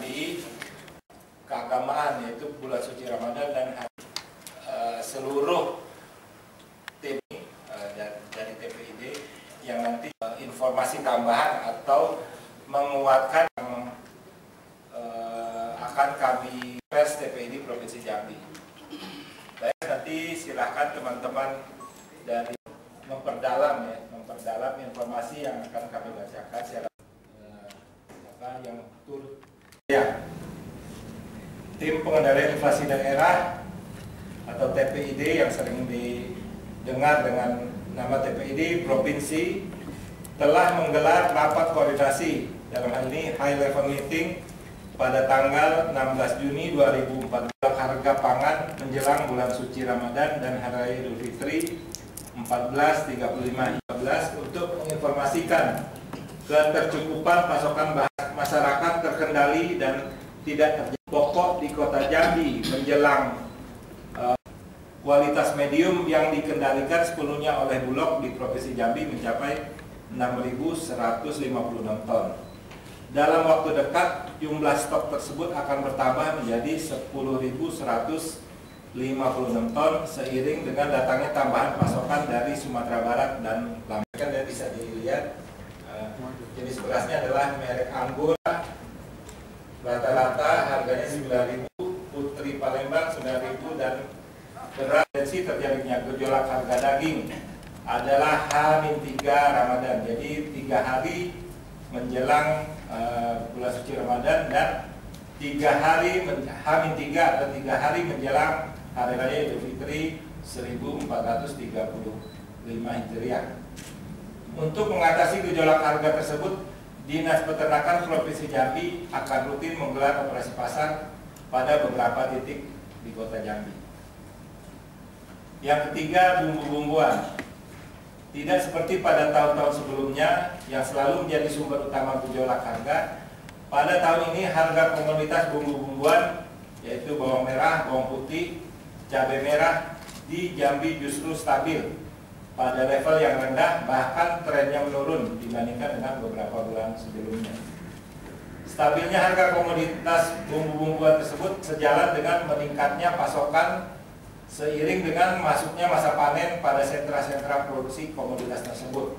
Jambi keagamaan, yaitu bulan suci Ramadan dan seluruh tim dari TPID yang nanti informasi tambahan atau menguatkan akan kami pers TPID Provinsi Jambi. Baik, nanti silahkan teman-teman dari memperdalam informasi yang akan kami bacakan secara yang turut. Ya, tim pengendalian inflasi daerah atau TPID yang sering didengar dengan nama TPID Provinsi telah menggelar rapat koordinasi, dalam hal ini high level meeting pada tanggal 16 Juni 2014 harga pangan menjelang bulan suci Ramadan dan Hari Raya Idul Fitri 1435 untuk menginformasikan ketercukupan pasokan bahan masyarakat terkendali dan tidak terjadi pokok di Kota Jambi menjelang kualitas medium yang dikendalikan sepenuhnya oleh Bulog di Provinsi Jambi mencapai 6.156 ton. Dalam waktu dekat, jumlah stok tersebut akan bertambah menjadi 10.156 ton seiring dengan datangnya tambahan pasokan dari Sumatera Barat dan Lampung. Kan bisa dilihat jenis berasnya adalah merek Anggur, rata-rata harganya 9.000, Putri Palembang 9.000, dan beras terjadinya gejolak harga daging adalah H-3 Ramadan, jadi 3 hari menjelang bulan suci Ramadan dan 3 hari H-3 atau 3 hari menjelang Hari Raya Idul Fitri 1435 Hijriah. Untuk mengatasi gejolak harga tersebut, Dinas Peternakan Provinsi Jambi akan rutin menggelar operasi pasar pada beberapa titik di Kota Jambi. Yang ketiga, bumbu-bumbuan. Tidak seperti pada tahun-tahun sebelumnya yang selalu menjadi sumber utama gejolak harga, pada tahun ini harga komoditas bumbu-bumbuan yaitu bawang merah, bawang putih, cabai merah di Jambi justru stabil pada level yang rendah, bahkan trennya menurun dibandingkan dengan beberapa bulan sebelumnya. Stabilnya harga komoditas bumbu-bumbuan tersebut sejalan dengan meningkatnya pasokan seiring dengan masuknya masa panen pada sentra-sentra produksi komoditas tersebut.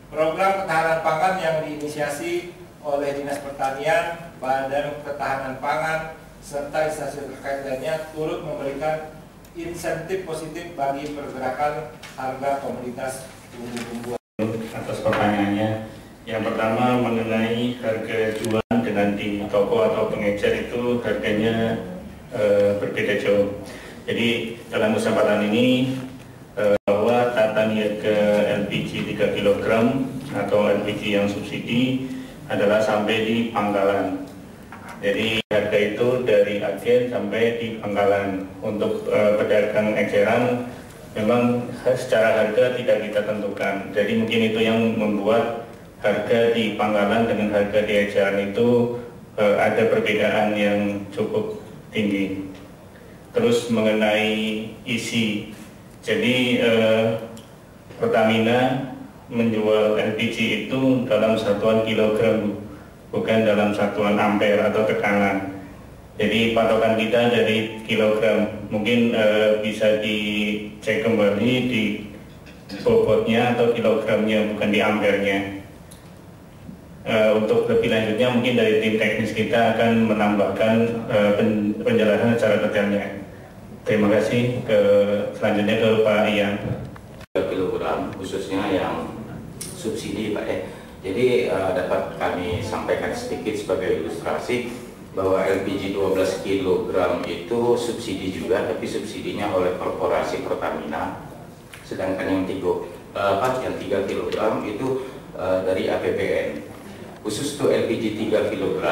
Program ketahanan pangan yang diinisiasi oleh Dinas Pertanian, Badan Ketahanan Pangan, serta instansi terkait lainnya turut memberikan insentif positif bagi pergerakan harga komoditas bumbu-bumbuan. Atas pertanyaannya, yang pertama mengenai harga jual dengan di toko atau pengecer itu harganya berbeda jauh. Jadi dalam kesempatan ini bahwa tata niaga LPG 3 kg atau LPG yang subsidi adalah sampai di pangkalan. Jadi harga itu dari agen sampai di pangkalan. Untuk pedagang eceran memang secara harga tidak kita tentukan. Jadi mungkin itu yang membuat harga di pangkalan dengan harga di eceran itu ada perbedaan yang cukup tinggi. Terus mengenai isi, jadi Pertamina menjual LPG itu dalam satuan kilogram, bukan dalam satuan ampere atau tekanan. Jadi patokan kita dari kilogram. Mungkin bisa dicek kembali di bobotnya atau kilogramnya, bukan di ampernya. Untuk lebih lanjutnya mungkin dari tim teknis kita akan menambahkan penjelasan secara detailnya. Terima kasih. Selanjutnya ke Pak Ian. 3 kg khususnya yang subsidi, Pak ya. Jadi dapat kami sampaikan sedikit sebagai ilustrasi bahwa LPG 12 kg itu subsidi juga, tapi subsidinya oleh Korporasi Pertamina. Sedangkan yang 3 kg itu dari APBN. Khusus untuk LPG 3 kg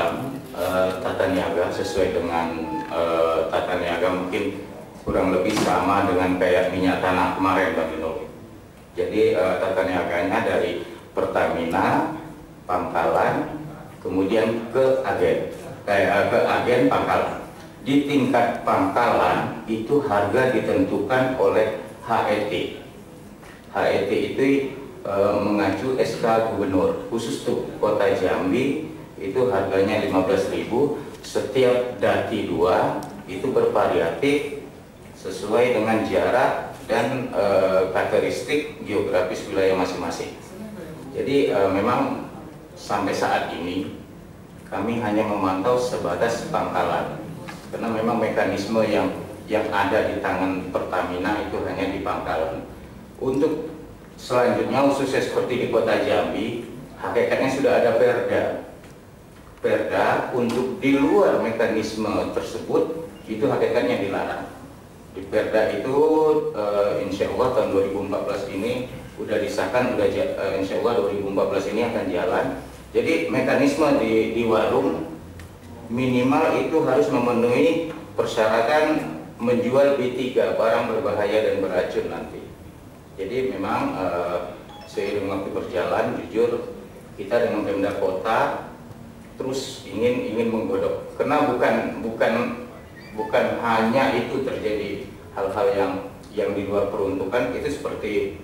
tata niaga sesuai dengan tata niaga mungkin kurang lebih sama dengan kayak minyak tanah kemarin, Bang Dino. Jadi tata niaganya dari Pertamina, pangkalan, kemudian ke agen pangkalan. Di tingkat pangkalan itu harga ditentukan oleh HET. HET itu mengacu SK Gubernur. Khusus untuk Kota Jambi itu harganya 15.000. Setiap dati 2 itu bervariatif sesuai dengan jarak dan karakteristik geografis wilayah masing-masing. Jadi memang sampai saat ini kami hanya memantau sebatas pangkalan, karena memang mekanisme yang ada di tangan Pertamina itu hanya di pangkalan. Untuk selanjutnya khususnya seperti di Kota Jambi, hakikatnya sudah ada perda untuk di luar mekanisme tersebut itu hakikatnya dilarang. Di perda itu insya Allah tahun 2014 ini udah disahkan, insya Allah 2014 ini akan jalan. Jadi mekanisme di warung minimal itu harus memenuhi persyaratan menjual B3, barang berbahaya dan beracun nanti. Jadi memang seiring waktu berjalan, jujur kita dengan Pemda Kota terus ingin menggodok, karena bukan hanya itu terjadi hal-hal yang di luar peruntukan, itu seperti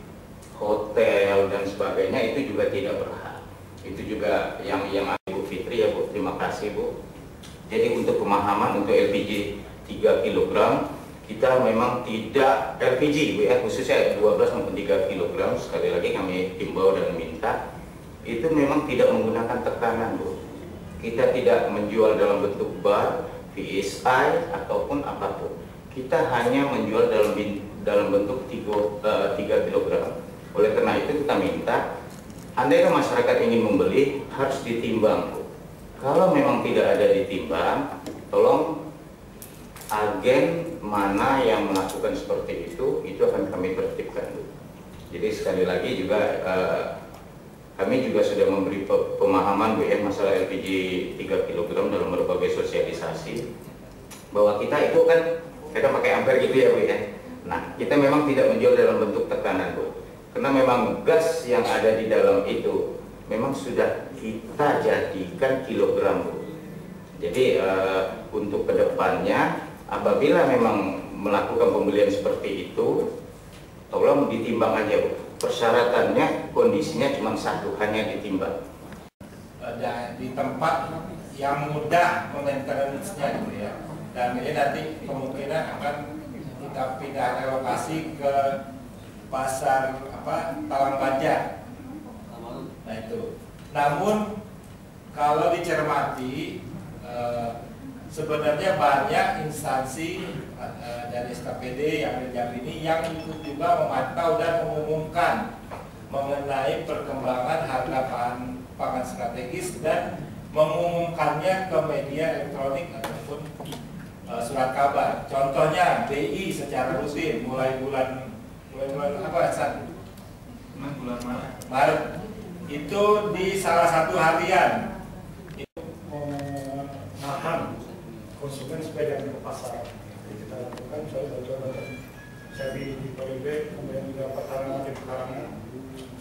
hotel dan sebagainya itu juga tidak berhak. Itu juga yang Bu Fitri ya Bu, terima kasih Bu. Jadi untuk pemahaman untuk LPG 3 kg kita memang tidak LPG Bu ya, khususnya 12 maupun 3 kg, sekali lagi kami himbau dan minta itu memang tidak menggunakan tekanan Bu. Kita tidak menjual dalam bentuk bar, VSI ataupun apapun. Kita hanya menjual dalam bentuk 3 kg. Oleh karena itu kita minta, andai masyarakat ingin membeli harus ditimbang Bu. Kalau memang tidak ada ditimbang, tolong agen mana yang melakukan seperti itu akan kami tertibkan Bu. Jadi sekali lagi juga kami juga sudah memberi pemahaman Bu ya masalah LPG 3 kg dalam berbagai sosialisasi, bahwa kita itu kan kita pakai ampere gitu ya Bu ya. Nah, kita memang tidak menjual dalam bentuk tekanan Bu, karena memang gas yang ada di dalam itu memang sudah kita jadikan kilogram Bu. Jadi untuk kedepannya apabila memang melakukan pembelian seperti itu, tolong ditimbang aja Bu. Persyaratannya kondisinya cuma satu, hanya ditimbang. Di tempat yang mudah maintenance-nya gitu ya. Dan ini nanti kemungkinan akan kita pindah relokasi ke pasar Talang Baja. Nah itu. Namun kalau dicermati sebenarnya banyak instansi dari SKPD yang di Jambi ini yang ikut juga memantau dan mengumumkan mengenai perkembangan harga pangan strategis dan mengumumkannya ke media elektronik ataupun surat kabar. Contohnya BI secara rutin mulai bulan apa San? Bulan Maret itu di salah satu harian itu menahan konsumen supaya jangan ke pasar. Jadi kita lakukan contoh-contoh Jambi di Polybag, kemudian juga Petarangan di Pekarangan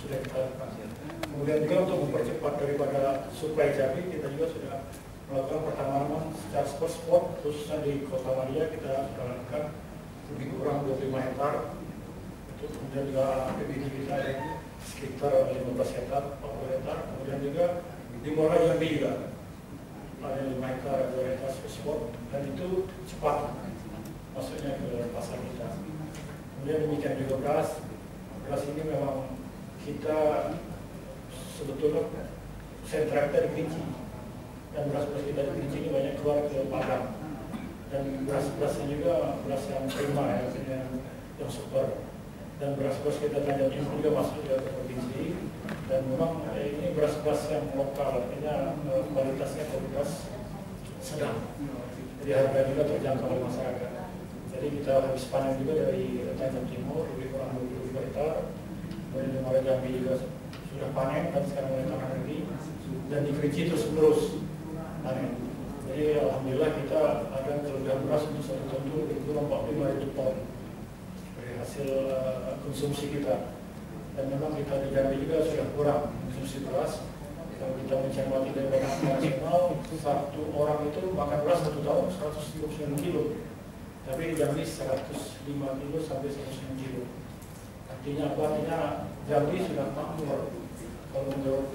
sudah kita lakukan. Kemudian juga untuk mempercepat daripada suplai Jambi, kita juga sudah melakukan pertanaman secara spot khususnya di Kota Madia kita sudah lakukan lebih kurang 25 hektar. Itu kemudian juga PBD kita yang sekitar 15 hektar, 40 hektar. Kemudian juga di Muara Jambi juga ada 5 hektar, 2 hektar spot, dan itu cepat masuknya ke pasar kita. Kemudian demikian juga beras ini memang kita sebetulnya sentra kita di Kerinci, dan beras-beras kita di Kerinci ini banyak keluar ke Padang, dan beras-berasnya juga beras yang prima ya, yang super, dan beras-beras kita Tanjung Timur juga masuk ke provinsi, dan memang ini beras-beras yang lokal, artinya kualitasnya kualitas sedang, jadi harga juga terjangkau oleh masyarakat. Jadi kita habis panen juga dari Tanjung Timur lebih kurang 20 hektar, kemudian di Muara Jambi juga sudah panen dan sekarang mulai tanam lagi, dan di Kerinci terus panen. Jadi alhamdulillah kita ada kelebihan beras untuk 1 ton itu lebih kurang 45.000 ton dari hasil konsumsi kita. Dan memang kita di Jambi juga sudah kurang konsumsi beras. Kalau kita mencermati dari badan nasional, satu orang itu makan beras 1 tahun 129 kilo. Tapi Jambi 105 kilo sampai 109 kilo. Artinya apa? Artinya Jambi sudah makmur kalau menurut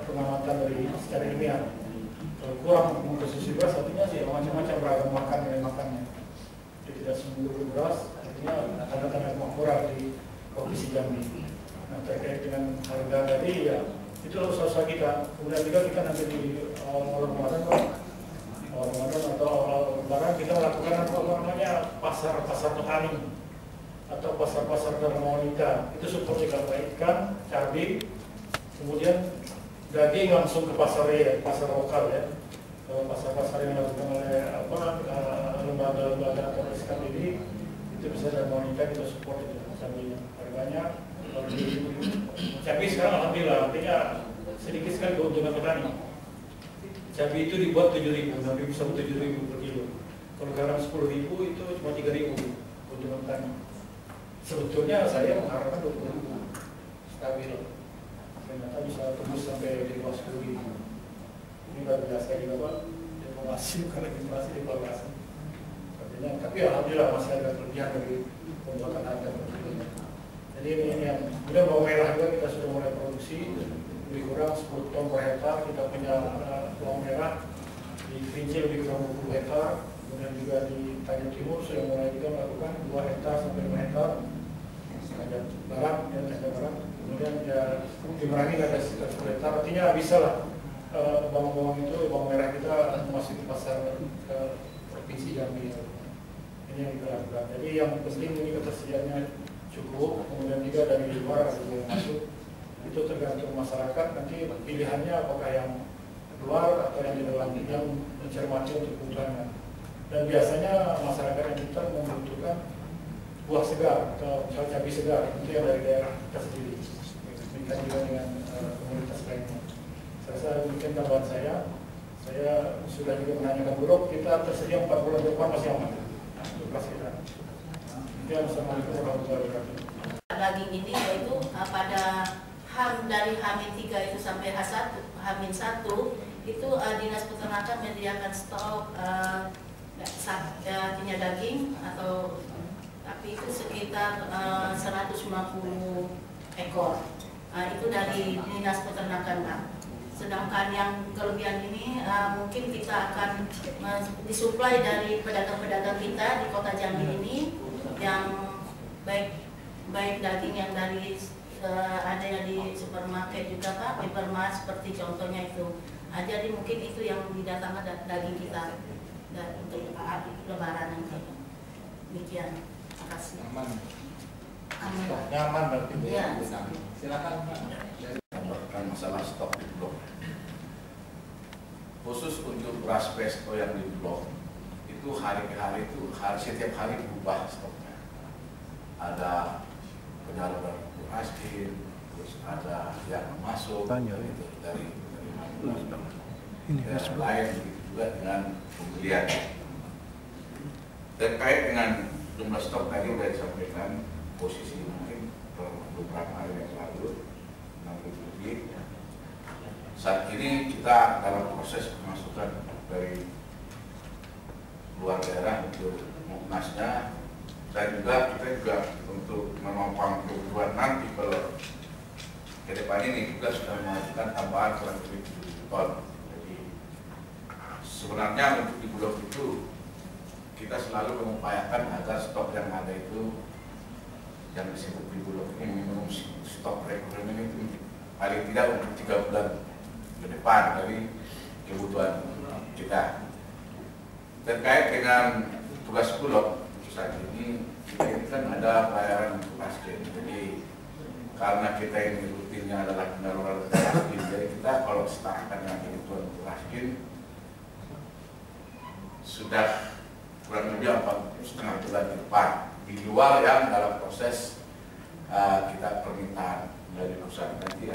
pengamatan dari secara ilmiah. Kalau kurang mengkonsumsi beras artinya sih macam-macam beragam makannya. Jadi tidak semua beras artinya tanda-tanda kurang di Provinsi Jambi. Nah, terkait dengan harga tadi ya itu usaha kita. Kemudian juga kita nanti di awal Ramadan atau awal Lebaran kita melakukan apa namanya pasar petani atau pasar wanita. Itu seperti kalau ikan, cabai, kemudian daging langsung ke pasar lokal ya. Pasar yang dilakukan oleh lembaga atau SKPD itu bisa dari wanita kita support itu cabai harganya. Cabai sekarang alhamdulillah artinya sedikit sekali keuntungan petani. Cabai itu dibuat 7.000, nanti bisa 7.000 per kilo. Kalau garam 10.000 itu cuma 3.000 keuntungan petani. Sebetulnya saya mengharapkan 20.000 stabil. Ternyata bisa tembus sampai di bawah 10.000. Ini luar biasa juga Pak. Evaluasi bukan inflasi evaluasi. Artinya, tapi alhamdulillah masih ada kelebihan dari pembuatan harga per kilonya. Jadi ini yang kemudian bawang merah juga kita sudah mulai produksi lebih kurang 10 ton per hektar. Kita punya bawang merah di Kerinci lebih kurang 20 hektar. Kemudian juga di Tanjung Timur sudah mulai juga melakukan 2 hektar sampai 5 hektar. Tanjung Barat, ya Tanjung Barat. Kemudian ya di Merangin ada sekitar 10 hektar. Artinya bisa lah bawang merah kita masuk ke pasar ke Provinsi Jambi. Ini yang kita lakukan. Jadi yang penting ini ketersediaannya cukup, kemudian juga dari luar yang masuk itu tergantung masyarakat nanti pilihannya apakah yang luar atau yang di dalam yang mencermati untuk kebutuhannya. Dan biasanya masyarakat yang kita membutuhkan buah segar atau cabai segar itu yang dari daerah kita sendiri. Demikian juga dengan komunitas lainnya. Saya rasa demikian tambahan saya. Saya sudah juga menanyakan Bulog, kita tersedia 4 bulan depan masih aman. Assalamualaikum warahmatullahi wabarakatuh. Daging ini yaitu pada dari H-3 itu sampai H1 itu Dinas Peternakan menyediakan stok punya daging atau tapi itu sekitar 150 ekor. Itu dari Dinas Peternakan Pak. Sedangkan yang kelebihan ini mungkin kita akan disuplai dari pedagang-pedagang kita di Kota Jambi ini yang baik daging yang dari ada yang di supermarket juga Pak, Hypermart seperti contohnya itu. Jadi mungkin itu yang didatangkan daging kita untuk Lebaran nanti. Demikian. Terima kasih. Nyaman berarti. Iya. Silakan Pak. Masalah stok di Bulog. Khusus untuk beras pesto yang di Bulog itu hari ke hari itu setiap hari berubah stoknya. Ada penyaluran miskin, terus ada yang masuk gitu, dari lain juga dengan pembelian. Terkait dengan jumlah stok tadi sudah disampaikan posisi mungkin beberapa hari yang lalu 60 lebih. Saat ini kita dalam proses pemasukan dari luar daerah untuk muknasnya, dan juga kita untuk menopang kebutuhan nanti kalau ke depan ini juga sudah mengajukan tambahan kurang lebih 7 ton. Jadi sebenarnya untuk di Bulog itu kita selalu mengupayakan agar stok yang ada itu yang disebut di Bulog ini minimum stok requirement itu paling tidak untuk 3 bulan ke depan dari kebutuhan kita. Terkait dengan tugas Bulog saat ini kita kan ada pelayaran untuk miskin. Jadi karena kita ini rutinnya adalah penyaluran untuk miskin, jadi kita kalau setarakan dengan kebutuhan untuk miskin sudah kurang lebih 4,5 bulan ke depan di luar yang dalam proses kita permintaan dari perusahaan nanti.